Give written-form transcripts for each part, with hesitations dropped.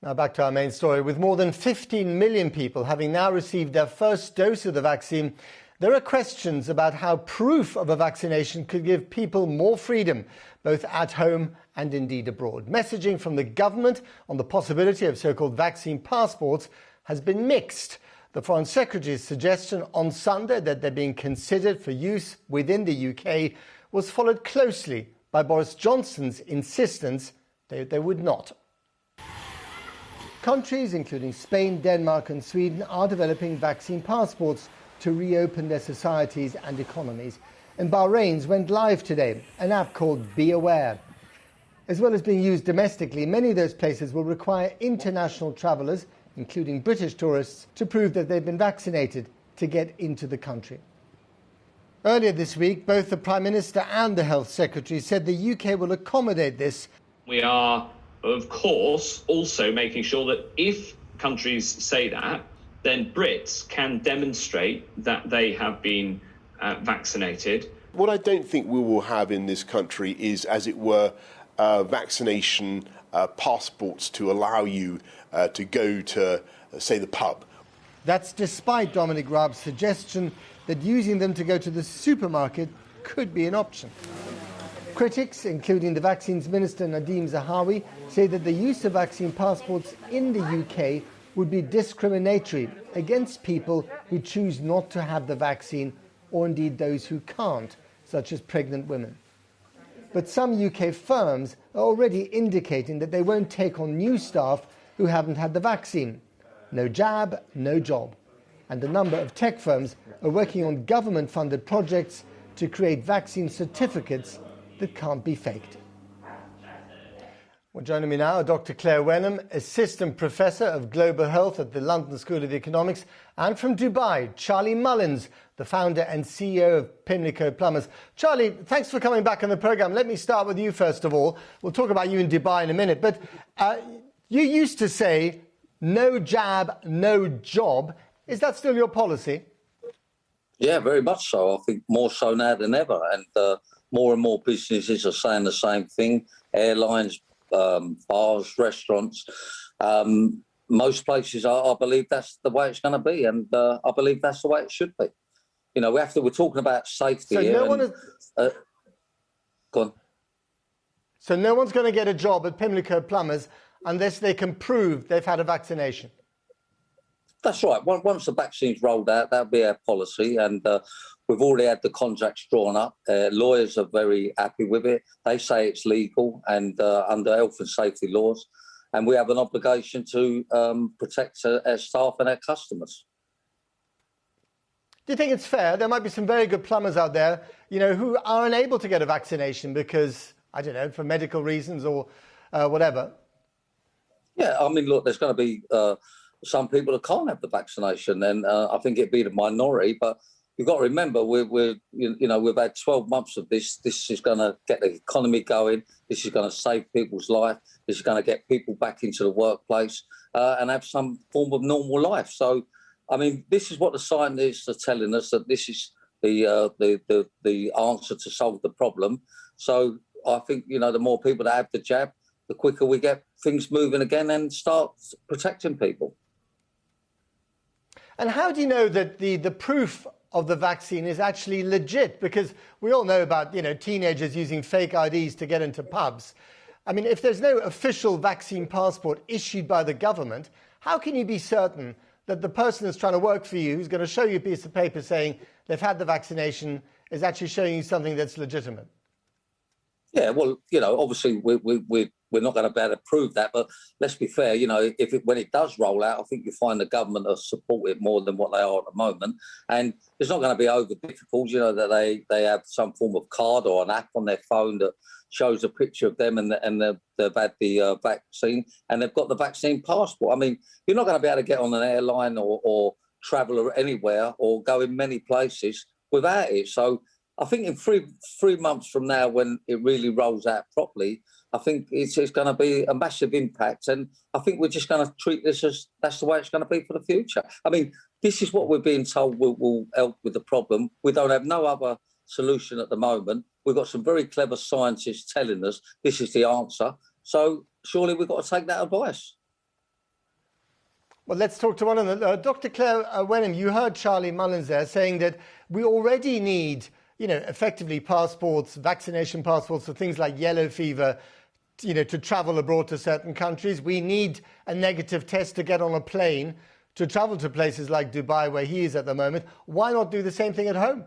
Now back to our main story. With more than 15 million people having now received their first dose of the vaccine, there are questions about how proof of a vaccination could give people more freedom, both at home and indeed abroad. Messaging from the government on the possibility of so-called vaccine passports has been mixed. The Foreign Secretary's suggestion on Sunday that they're being considered for use within the UK was followed closely by Boris Johnson's insistence that they would not. Countries, including Spain, Denmark and Sweden, are developing vaccine passports to reopen their societies and economies. And Bahrain's went live today, an app called Be Aware. As well as being used domestically, many of those places will require international travellers, including British tourists, to prove that they've been vaccinated to get into the country. Earlier this week, both the Prime Minister and the Health Secretary said the UK will accommodate this. We are, of course, also making sure that if countries say that, then Brits can demonstrate that they have been vaccinated. What I don't think we will have in this country is, as it were, vaccination passports to allow you to go to, say, the pub. That's despite Dominic Raab's suggestion that using them to go to the supermarket could be an option. Critics, including the Vaccines Minister Nadhim Zahawi, say that the use of vaccine passports in the UK would be discriminatory against people who choose not to have the vaccine, or indeed those who can't, such as pregnant women. But some UK firms are already indicating that they won't take on new staff who haven't had the vaccine. No jab, no job. And a number of tech firms are working on government-funded projects to create vaccine certificates that can't be faked. Well, joining me now are Dr. Clare Wenham, Assistant Professor of Global Health at the London School of Economics, and from Dubai, Charlie Mullins, the founder and CEO of Pimlico Plumbers. Charlie, thanks for coming back on the programme. Let me start with you first of all. We'll talk about you in Dubai in a minute, but you used to say, no jab, no job. Is that still your policy? Yeah, very much so. I think more so now than ever. And more and more businesses are saying the same thing. Airlines, bars, restaurants. Most places, I believe that's the way it's going to be. And I believe that's the way it should be. You know, we're talking about safety. So here. Go on. So no one's going to get a job at Pimlico Plumbers unless they can prove they've had a vaccination? That's right. Once the vaccine's rolled out, that'll be our policy. And we've already had the contracts drawn up. Lawyers are very happy with it. They say it's legal and under health and safety laws. And we have an obligation to protect our staff and our customers. Do you think it's fair? There might be some very good plumbers out there, you know, who are unable to get a vaccination because, I don't know, for medical reasons or whatever. Yeah, I mean, look, there's going to be some people that can't have the vaccination, and I think it'd be the minority. But you've got to remember, we've had 12 months of this. This is going to get the economy going. This is going to save people's life. This is going to get people back into the workplace and have some form of normal life. So, I mean, this is what the scientists are telling us, that this is the answer to solve the problem. So I think, you know, the more people that have the jab, the quicker we get things moving again and start protecting people. And how do you know that the proof of the vaccine is actually legit? Because we all know about, you know, teenagers using fake IDs to get into pubs. I mean, if there's no official vaccine passport issued by the government, how can you be certain that the person that's trying to work for you, who's going to show you a piece of paper saying they've had the vaccination, is actually showing you something that's legitimate? Yeah, well, you know, obviously we're not going to be able to prove that, but let's be fair, you know, when it does roll out, I think you find the government will support it more than what they are at the moment. And it's not going to be over difficult, you know, that they have some form of card or an app on their phone that shows a picture of them and they've had the vaccine and they've got the vaccine passport. I mean, you're not going to be able to get on an airline or travel anywhere or go in many places without it. So I think in three months from now, when it really rolls out properly, I think it's going to be a massive impact. And I think we're just going to treat this as that's the way it's going to be for the future. I mean, this is what we're being told will help with the problem. We don't have no other solution at the moment. We've got some very clever scientists telling us this is the answer. So surely we've got to take that advice. Well, let's talk to one of them. Dr. Clare Wenham, you heard Charlie Mullins there saying that we already need, effectively passports, vaccination passports for things like yellow fever, to travel abroad to certain countries. We need a negative test to get on a plane to travel to places like Dubai, where he is at the moment. Why not do the same thing at home?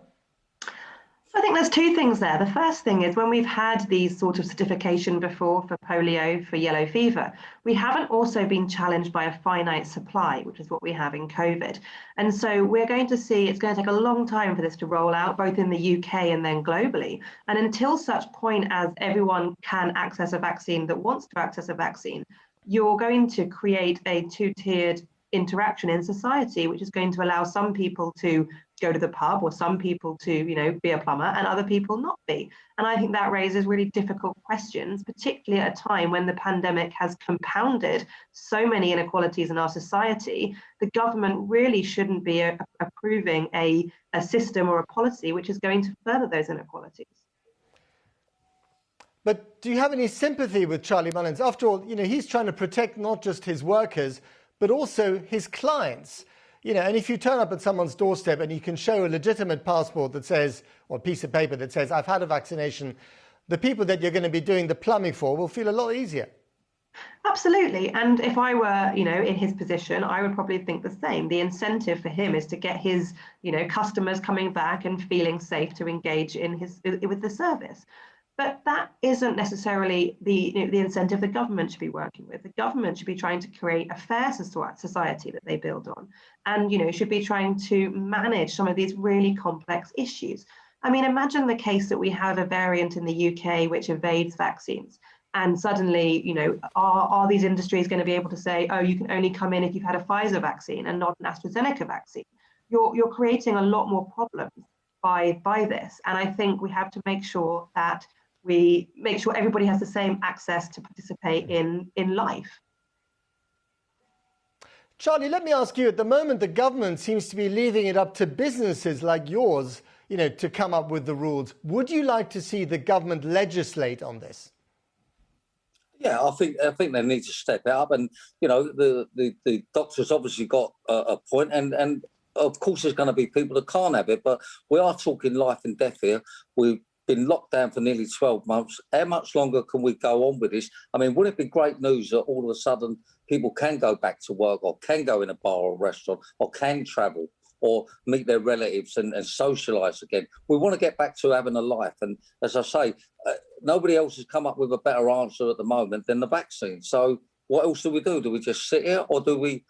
I think there's two things there. The first thing is when we've had these sort of certification before for polio, for yellow fever, we haven't also been challenged by a finite supply, which is what we have in COVID. And so we're going to see it's going to take a long time for this to roll out, both in the UK and then globally. And until such point as everyone can access a vaccine that wants to access a vaccine, you're going to create a two-tiered interaction in society, which is going to allow some people to go to the pub or some people to, be a plumber and other people not be. And I think that raises really difficult questions, particularly at a time when the pandemic has compounded so many inequalities in our society. The government really shouldn't be approving a system or a policy which is going to further those inequalities. But do you have any sympathy with Charlie Mullins? After all, he's trying to protect not just his workers, but also his clients. And if you turn up at someone's doorstep and you can show a legitimate passport that says, or a piece of paper that says, I've had a vaccination, the people that you're going to be doing the plumbing for will feel a lot easier. Absolutely. And if I were, in his position, I would probably think the same. The incentive for him is to get his, customers coming back and feeling safe to engage with the service. But that isn't necessarily the incentive the government should be working with. The government should be trying to create a fair society that they build on, and should be trying to manage some of these really complex issues. I mean, imagine the case that we have a variant in the UK which evades vaccines, and suddenly, are these industries going to be able to say, oh, you can only come in if you've had a Pfizer vaccine and not an AstraZeneca vaccine? You're creating a lot more problems by this, and I think we have to make sure that we make sure everybody has the same access to participate in life. Charlie, let me ask you, at the moment, the government seems to be leaving it up to businesses like yours, to come up with the rules. Would you like to see the government legislate on this? Yeah, I think they need to step it up. And, the doctor's obviously got a point. And of course, there's going to be people that can't have it. But we are talking life and death here. We've been locked down for nearly 12 months. How much longer can we go on with this? I mean, wouldn't it be great news that all of a sudden people can go back to work, or can go in a bar or restaurant, or can travel, or meet their relatives and socialise again? We want to get back to having a life. And as I say, nobody else has come up with a better answer at the moment than the vaccine. So what else do we do? Do we just sit here, or do we,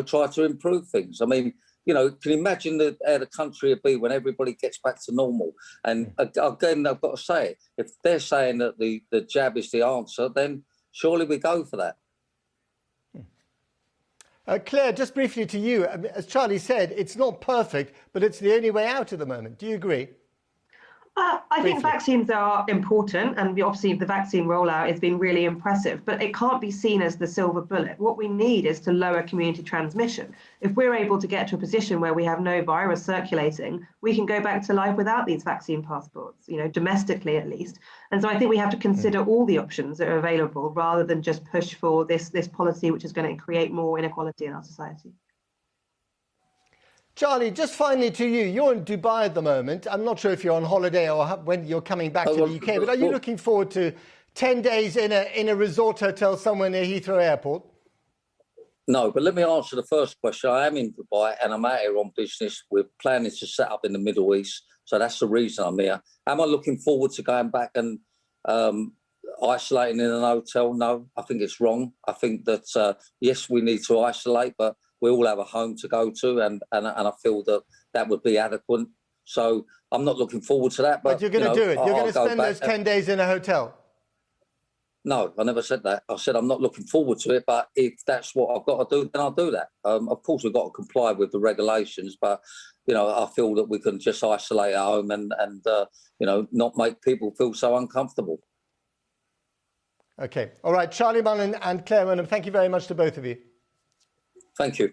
try to improve things? I mean, can you imagine how the country would be when everybody gets back to normal? And again, I've got to say, if they're saying that the jab is the answer, then surely we go for that. Claire, just briefly to you, as Charlie said, it's not perfect, but it's the only way out at the moment. Do you agree? I think vaccines are important, and obviously the vaccine rollout has been really impressive, but it can't be seen as the silver bullet. What we need is to lower community transmission. If we're able to get to a position where we have no virus circulating, we can go back to life without these vaccine passports, domestically at least. And so I think we have to consider all the options that are available rather than just push for this policy which is going to create more inequality in our society. Charlie, just finally to you, you're in Dubai at the moment. I'm not sure if you're on holiday or when you're coming back to the UK, but are you looking forward to 10 days in a resort hotel somewhere near Heathrow Airport? No, but let me answer the first question. I am in Dubai and I'm out here on business. We're planning to set up in the Middle East, so that's the reason I'm here. Am I looking forward to going back and isolating in an hotel? No, I think it's wrong. I think that, yes, we need to isolate, but we all have a home to go to, and I feel that would be adequate. So I'm not looking forward to that. But you're going to do it. You're going to spend those 10 days in a hotel. No, I never said that. I said I'm not looking forward to it, but if that's what I've got to do, then I'll do that. Of course, we've got to comply with the regulations, but, I feel that we can just isolate at home and not make people feel so uncomfortable. OK. All right. Charlie Mullins and Clare Wenham, thank you very much to both of you. Thank you.